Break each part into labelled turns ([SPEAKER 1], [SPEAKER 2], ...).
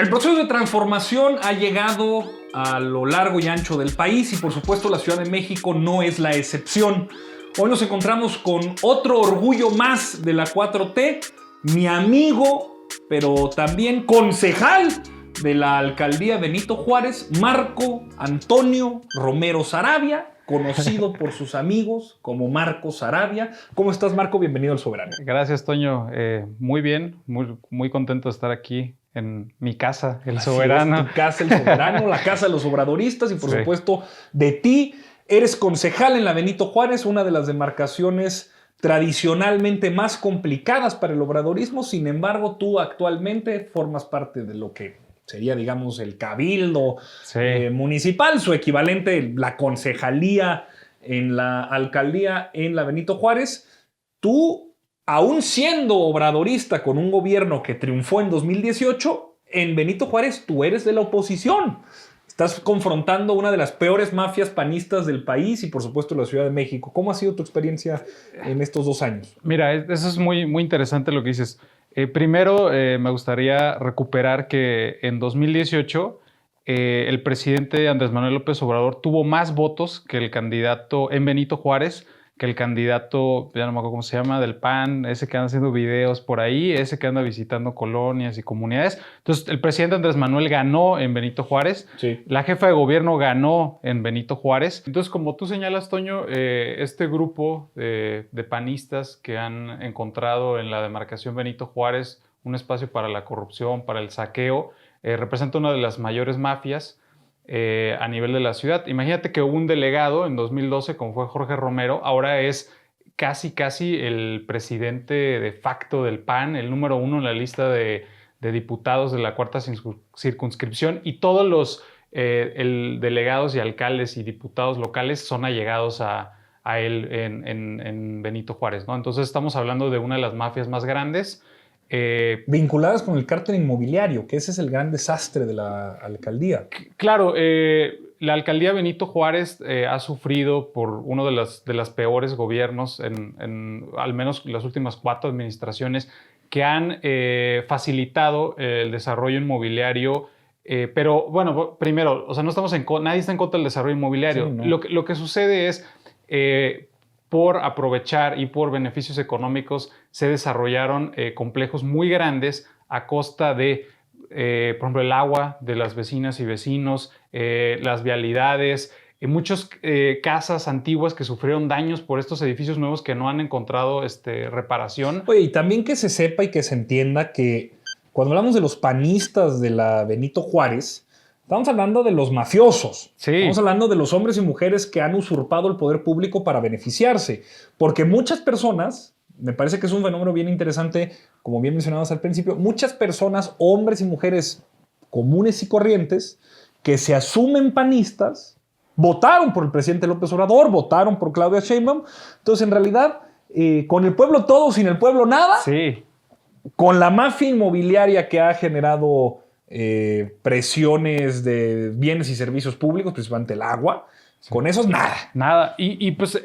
[SPEAKER 1] El proceso de transformación ha llegado a lo largo y ancho del país y por supuesto la Ciudad de México no es la excepción. Hoy nos encontramos con otro orgullo más de la 4T, mi amigo, pero también concejal de la alcaldía Benito Juárez, Marco Antonio Romero Saravia, conocido por sus amigos como Marco Saravia. ¿Cómo estás, Marco? Bienvenido al Soberano.
[SPEAKER 2] Gracias, Toño. Muy bien, muy contento de estar aquí en mi casa, el Soberano.
[SPEAKER 1] Es tu casa, el Soberano, la casa de los obradoristas y por supuesto de ti. Eres concejal en la Benito Juárez, una de las demarcaciones tradicionalmente más complicadas para el obradorismo. Sin embargo, tú actualmente formas parte de lo que sería, digamos, el cabildo municipal, su equivalente, la concejalía en la alcaldía en la Benito Juárez. Tú, aún siendo obradorista con un gobierno que triunfó en 2018, en Benito Juárez tú eres de la oposición. Estás confrontando una de las peores mafias panistas del país y, por supuesto, la Ciudad de México. ¿Cómo ha sido tu experiencia en estos 2 años?
[SPEAKER 2] Mira, eso es muy interesante lo que dices. Primero, me gustaría recuperar que en 2018 el presidente Andrés Manuel López Obrador tuvo más votos que el candidato en Benito Juárez, que el candidato, ya no me acuerdo cómo se llama, del PAN, ese que anda haciendo videos por ahí, ese que anda visitando colonias y comunidades. Entonces, el presidente Andrés Manuel ganó en Benito Juárez.
[SPEAKER 1] Sí.
[SPEAKER 2] La jefa de gobierno ganó en Benito Juárez. Entonces, como tú señalas, Toño, este grupo de panistas que han encontrado en la demarcación Benito Juárez un espacio para la corrupción, para el saqueo, representa una de las mayores mafias a nivel de la ciudad. Imagínate que un delegado en 2012, como fue Jorge Romero, ahora es casi el presidente de facto del PAN, el número 1 en la lista de diputados de la cuarta circunscripción, y todos los delegados y alcaldes y diputados locales son allegados a él en Benito Juárez, ¿no? Entonces estamos hablando de una de las mafias más grandes.
[SPEAKER 1] Vinculadas con el cártel inmobiliario, que ese es el gran desastre de la alcaldía.
[SPEAKER 2] Claro, la alcaldía Benito Juárez ha sufrido por uno de las peores gobiernos en al menos las últimas 4 administraciones que han facilitado el desarrollo inmobiliario. Pero bueno, primero, o sea, nadie está en contra del desarrollo inmobiliario. Sí, ¿no? Lo que sucede es por aprovechar y por beneficios económicos se desarrollaron complejos muy grandes a costa de, por ejemplo, el agua de las vecinas y vecinos, las vialidades, muchas casas antiguas que sufrieron daños por estos edificios nuevos que no han encontrado reparación.
[SPEAKER 1] Oye, y también que se sepa y que se entienda que cuando hablamos de los panistas de la Benito Juárez, estamos hablando de los mafiosos. Sí. Estamos hablando de los hombres y mujeres que han usurpado el poder público para beneficiarse. Porque muchas personas, me parece que es un fenómeno bien interesante, como bien mencionabas al principio, muchas personas, hombres y mujeres comunes y corrientes, que se asumen panistas, votaron por el presidente López Obrador, votaron por Claudia Sheinbaum. Entonces, en realidad, con el pueblo todo, sin el pueblo nada.
[SPEAKER 2] Sí.
[SPEAKER 1] Con la mafia inmobiliaria que ha generado presiones de bienes y servicios públicos, principalmente el agua, sí. Con eso es nada.
[SPEAKER 2] Nada. Y pues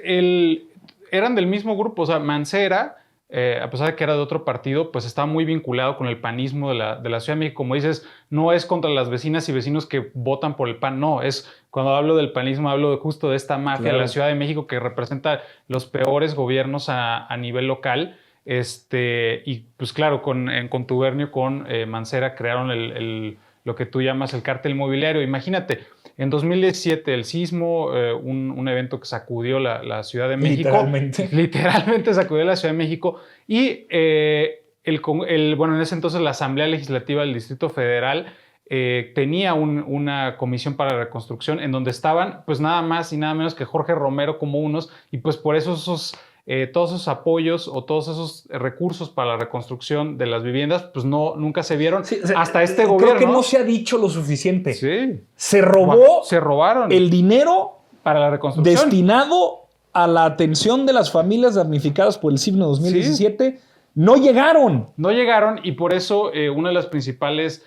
[SPEAKER 2] eran del mismo grupo, o sea, Mancera, a pesar de que era de otro partido, pues estaba muy vinculado con el panismo de la Ciudad de México. Como dices, no es contra las vecinas y vecinos que votan por el PAN, no, es cuando hablo del panismo, hablo justo de esta mafia de la Ciudad de México que representa los peores gobiernos a nivel local. Y pues claro, en contubernio con Mancera crearon lo que tú llamas el cártel inmobiliario. Imagínate, en 2017 el sismo, un evento que sacudió la Ciudad de México. Literalmente sacudió la Ciudad de México. Y bueno, en ese entonces la Asamblea Legislativa del Distrito Federal tenía una comisión para la reconstrucción en donde estaban pues nada más y nada menos que Jorge Romero como unos, y pues por eso todos esos apoyos o todos esos recursos para la reconstrucción de las viviendas, pues nunca se vieron hasta este gobierno.
[SPEAKER 1] Creo que no se ha dicho lo suficiente.
[SPEAKER 2] Sí.
[SPEAKER 1] Se robaron el dinero
[SPEAKER 2] para la reconstrucción
[SPEAKER 1] destinado a la atención de las familias damnificadas por el sismo 2017. Sí. No llegaron.
[SPEAKER 2] No llegaron, y por eso una de las principales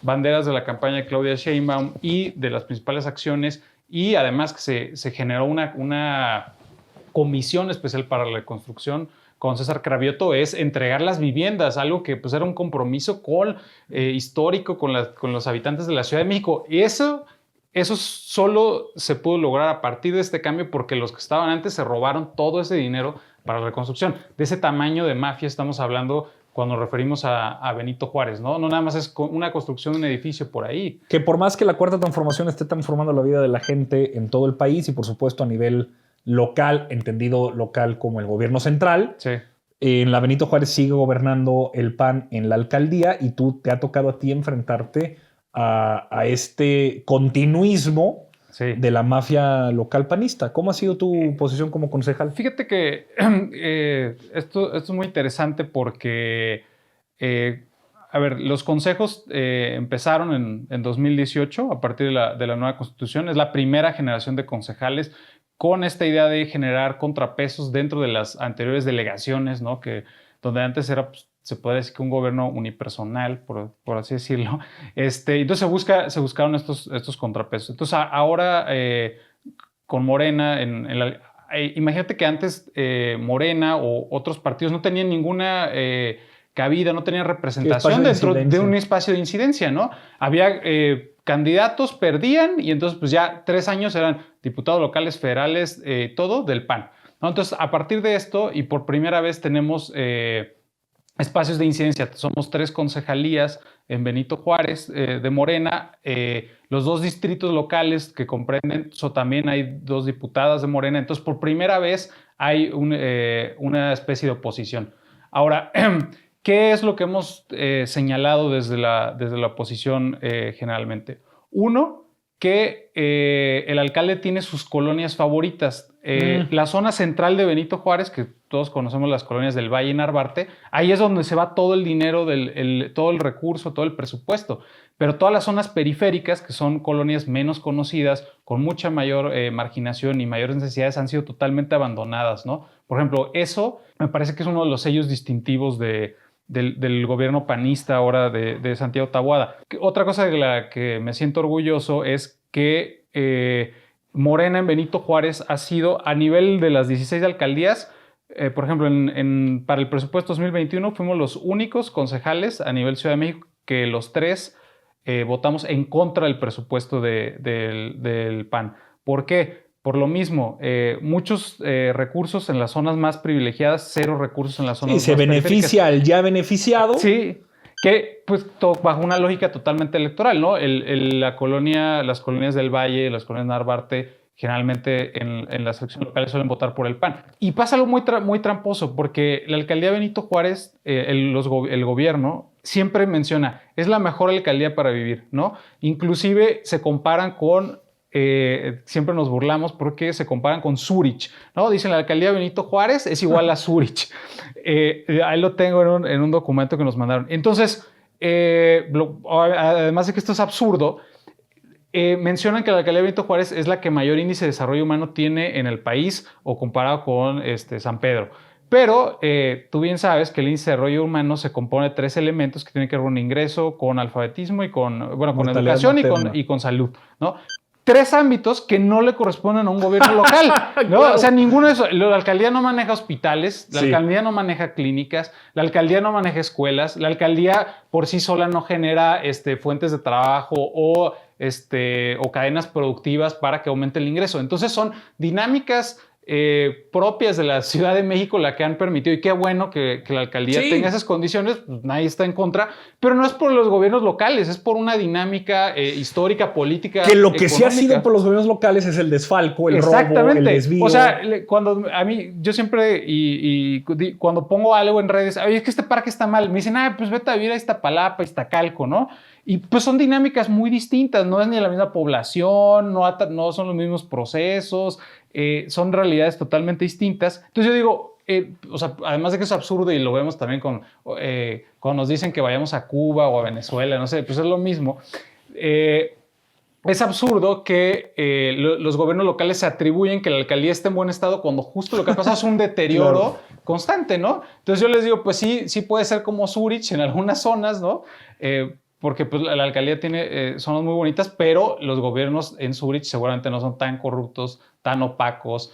[SPEAKER 2] banderas de la campaña de Claudia Sheinbaum y de las principales acciones, y además que se generó una comisión especial para la reconstrucción con César Cravioto es entregar las viviendas, algo que pues era un compromiso histórico con los habitantes de la Ciudad de México. Y eso solo se pudo lograr a partir de este cambio porque los que estaban antes se robaron todo ese dinero para la reconstrucción. De ese tamaño de mafia estamos hablando cuando nos referimos a Benito Juárez, ¿no? No nada más es una construcción de un edificio por ahí.
[SPEAKER 1] Que por más que la Cuarta Transformación esté transformando la vida de la gente en todo el país y por supuesto a nivel local, entendido local como el gobierno central,
[SPEAKER 2] sí.
[SPEAKER 1] En la Benito Juárez sigue gobernando el PAN en la alcaldía y tú te ha tocado a ti enfrentarte a este continuismo de la mafia local panista. ¿Cómo ha sido tu posición como concejal?
[SPEAKER 2] Fíjate que esto es muy interesante porque, a ver, los consejos empezaron en 2018 a partir de la nueva constitución. Es la primera generación de concejales con esta idea de generar contrapesos dentro de las anteriores delegaciones, ¿no? Donde antes era, pues, se puede decir que un gobierno unipersonal, por así decirlo. Entonces se buscaron estos contrapesos. Entonces ahora con Morena, imagínate que antes Morena o otros partidos no tenían ninguna cabida, no tenían representación dentro de un espacio de incidencia, ¿no? Había candidatos, perdían y entonces pues ya 3 años eran diputados locales, federales, todo del PAN, ¿no? Entonces a partir de esto y por primera vez tenemos espacios de incidencia. Somos 3 concejalías en Benito Juárez de Morena. Los 2 distritos locales que comprenden, también hay 2 diputadas de Morena. Entonces, por primera vez hay una especie de oposición. Ahora, ¿qué es lo que hemos señalado desde la oposición generalmente? Uno, que el alcalde tiene sus colonias favoritas. La zona central de Benito Juárez, que todos conocemos las colonias del Valle y Narvarte, ahí es donde se va todo el dinero, todo el recurso, todo el presupuesto. Pero todas las zonas periféricas, que son colonias menos conocidas, con mucha mayor marginación y mayores necesidades, han sido totalmente abandonadas, ¿no? Por ejemplo, eso me parece que es uno de los sellos distintivos del gobierno panista ahora de Santiago Taboada. Otra cosa de la que me siento orgulloso es que Morena en Benito Juárez ha sido, a nivel de las 16 alcaldías, por ejemplo, para el presupuesto 2021 fuimos los únicos concejales a nivel Ciudad de México que los 3 votamos en contra del presupuesto del PAN. ¿Por qué? Por lo mismo, muchos recursos en las zonas más privilegiadas, 0 recursos en las zonas más periféricas.
[SPEAKER 1] Se beneficia al ya beneficiado.
[SPEAKER 2] Sí, que pues bajo una lógica totalmente electoral, ¿no? Las colonias del Valle, las colonias Narvarte, generalmente en las elecciones locales suelen votar por el PAN. Y pasa algo muy tramposo, porque la alcaldía Benito Juárez, el gobierno, siempre menciona, es la mejor alcaldía para vivir, ¿no? Inclusive se comparan con... siempre nos burlamos porque se comparan con Zúrich, ¿no? Dicen la alcaldía Benito Juárez es igual a Zúrich. Ahí lo tengo en un documento que nos mandaron. Entonces, además de que esto es absurdo, mencionan que la alcaldía Benito Juárez es la que mayor índice de desarrollo humano tiene en el país o comparado con San Pedro. Pero tú bien sabes que el índice de desarrollo humano se compone de 3 elementos que tienen que ver con ingreso, con alfabetismo y con educación y con salud, ¿no? 3 ámbitos que no le corresponden a un gobierno local, ¿no? Claro. O sea, ninguno de esos. La alcaldía no maneja hospitales, la alcaldía no maneja clínicas, la alcaldía no maneja escuelas, la alcaldía por sí sola no genera fuentes de trabajo o cadenas productivas para que aumente el ingreso. Entonces son dinámicas propias de la Ciudad de México la que han permitido, y qué bueno que la alcaldía tenga esas condiciones, pues nadie está en contra, pero no es por los gobiernos locales, es por una dinámica histórica, política,
[SPEAKER 1] que lo que económica. Sí ha sido por los gobiernos locales es el desfalco, el robo, el desvío.
[SPEAKER 2] O sea, cuando a mí, yo siempre, cuando pongo algo en redes, oye, es que este parque está mal, me dicen, pues vete a vivir a Iztapalapa, Iztacalco, ¿no? Y pues son dinámicas muy distintas, no es ni la misma población, no son los mismos procesos, son realidades totalmente distintas. Entonces yo digo, o sea, además de que es absurdo y lo vemos también cuando nos dicen que vayamos a Cuba o a Venezuela, no sé, pues es lo mismo. Es absurdo que los gobiernos locales se atribuyen que la alcaldía esté en buen estado cuando justo lo que ha pasado es un deterioro constante, ¿no? Entonces yo les digo, pues sí puede ser como Zúrich en algunas zonas, ¿no? Porque pues, la alcaldía tiene zonas muy bonitas, pero los gobiernos en Zúrich seguramente no son tan corruptos, tan opacos,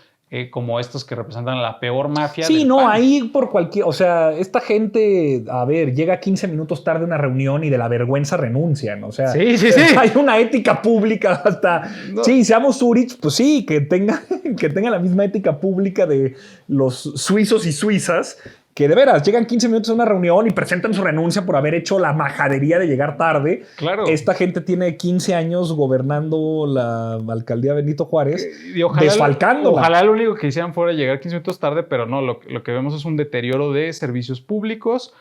[SPEAKER 2] como estos que representan la peor mafia.
[SPEAKER 1] Sí,
[SPEAKER 2] del
[SPEAKER 1] no,
[SPEAKER 2] PAN.
[SPEAKER 1] ahí por cualquier... O sea, esta gente, a ver, llega 15 minutos tarde a una reunión y de la vergüenza renuncian. O sea,
[SPEAKER 2] Sí.
[SPEAKER 1] hay una ética pública hasta...
[SPEAKER 2] No.
[SPEAKER 1] Sí, seamos Zurich, pues sí, que tenga la misma ética pública de los suizos y suizas, que de veras llegan 15 minutos a una reunión y presentan su renuncia por haber hecho la majadería de llegar tarde.
[SPEAKER 2] Claro.
[SPEAKER 1] Esta gente tiene 15 años gobernando la alcaldía Benito Juárez,
[SPEAKER 2] Y ojalá,
[SPEAKER 1] desfalcándola.
[SPEAKER 2] Ojalá lo único que hicieran fuera llegar 15 minutos tarde, pero no, lo que vemos es un deterioro de servicios públicos,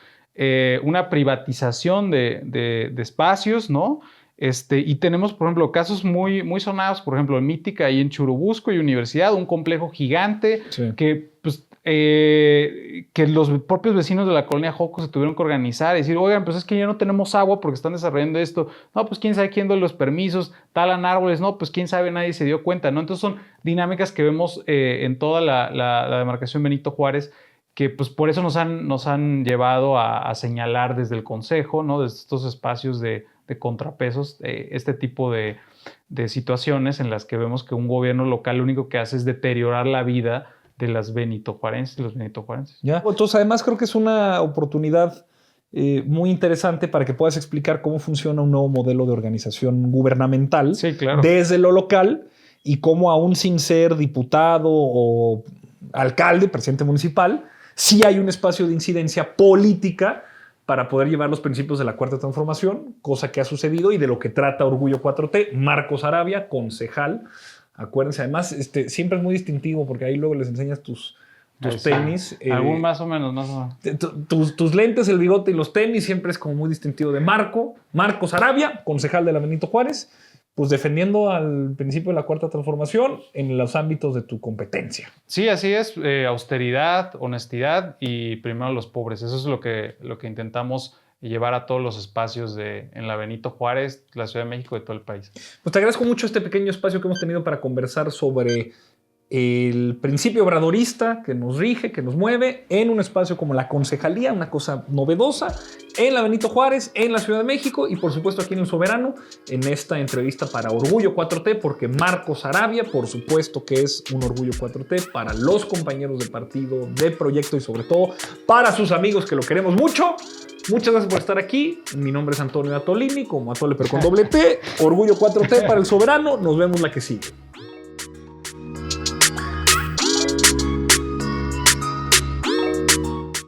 [SPEAKER 2] una privatización de espacios, ¿no? Y tenemos, por ejemplo, casos muy, muy sonados, por ejemplo, en Mítica y en Churubusco y Universidad, un complejo gigante que, pues, que los propios vecinos de la colonia Joco se tuvieron que organizar y decir, oigan, pues es que ya no tenemos agua porque están desarrollando esto. No, pues quién sabe quién dio los permisos, talan árboles, no, pues quién sabe, nadie se dio cuenta, ¿no? Entonces son dinámicas que vemos en toda la demarcación Benito Juárez, que pues por eso nos han llevado a señalar desde el Consejo, ¿no? Desde estos espacios de contrapesos, este tipo de situaciones en las que vemos que un gobierno local lo único que hace es deteriorar la vida de las benitojuarenses y los benitojuarenses.
[SPEAKER 1] ¿Ya? Entonces, además, creo que es una oportunidad muy interesante para que puedas explicar cómo funciona un nuevo modelo de organización gubernamental
[SPEAKER 2] Sí, claro.
[SPEAKER 1] desde lo local y cómo, aún sin ser diputado o alcalde, presidente municipal, sí hay un espacio de incidencia política para poder llevar los principios de la Cuarta Transformación, cosa que ha sucedido y de lo que trata Orgullo 4T. Marcos Arabia, concejal. Acuérdense, además, siempre es muy distintivo porque ahí luego les enseñas tus tenis.
[SPEAKER 2] Algún más o menos.
[SPEAKER 1] Tus lentes, el bigote y los tenis siempre es como muy distintivo de Marcos Arabia, concejal de la Benito Juárez, pues defendiendo al principio de la Cuarta Transformación en los ámbitos de tu competencia.
[SPEAKER 2] Sí, así es. Austeridad, honestidad y primero a los pobres. Eso es lo que intentamos llevar a todos los espacios en la Benito Juárez, la Ciudad de México y todo el país.
[SPEAKER 1] Pues te agradezco mucho este pequeño espacio que hemos tenido para conversar sobre el principio obradorista que nos rige, que nos mueve en un espacio como la concejalía, una cosa novedosa, en la Benito Juárez, en la Ciudad de México y por supuesto aquí en El Soberano, en esta entrevista para Orgullo 4T, porque Marcos Arabia, por supuesto que es un Orgullo 4T para los compañeros de partido, de proyecto y sobre todo para sus amigos que lo queremos mucho. Muchas gracias por estar aquí. Mi nombre es Antonio Atolini, como Atole pero con doble T. Orgullo 4T para El Soberano. Nos vemos la que sigue.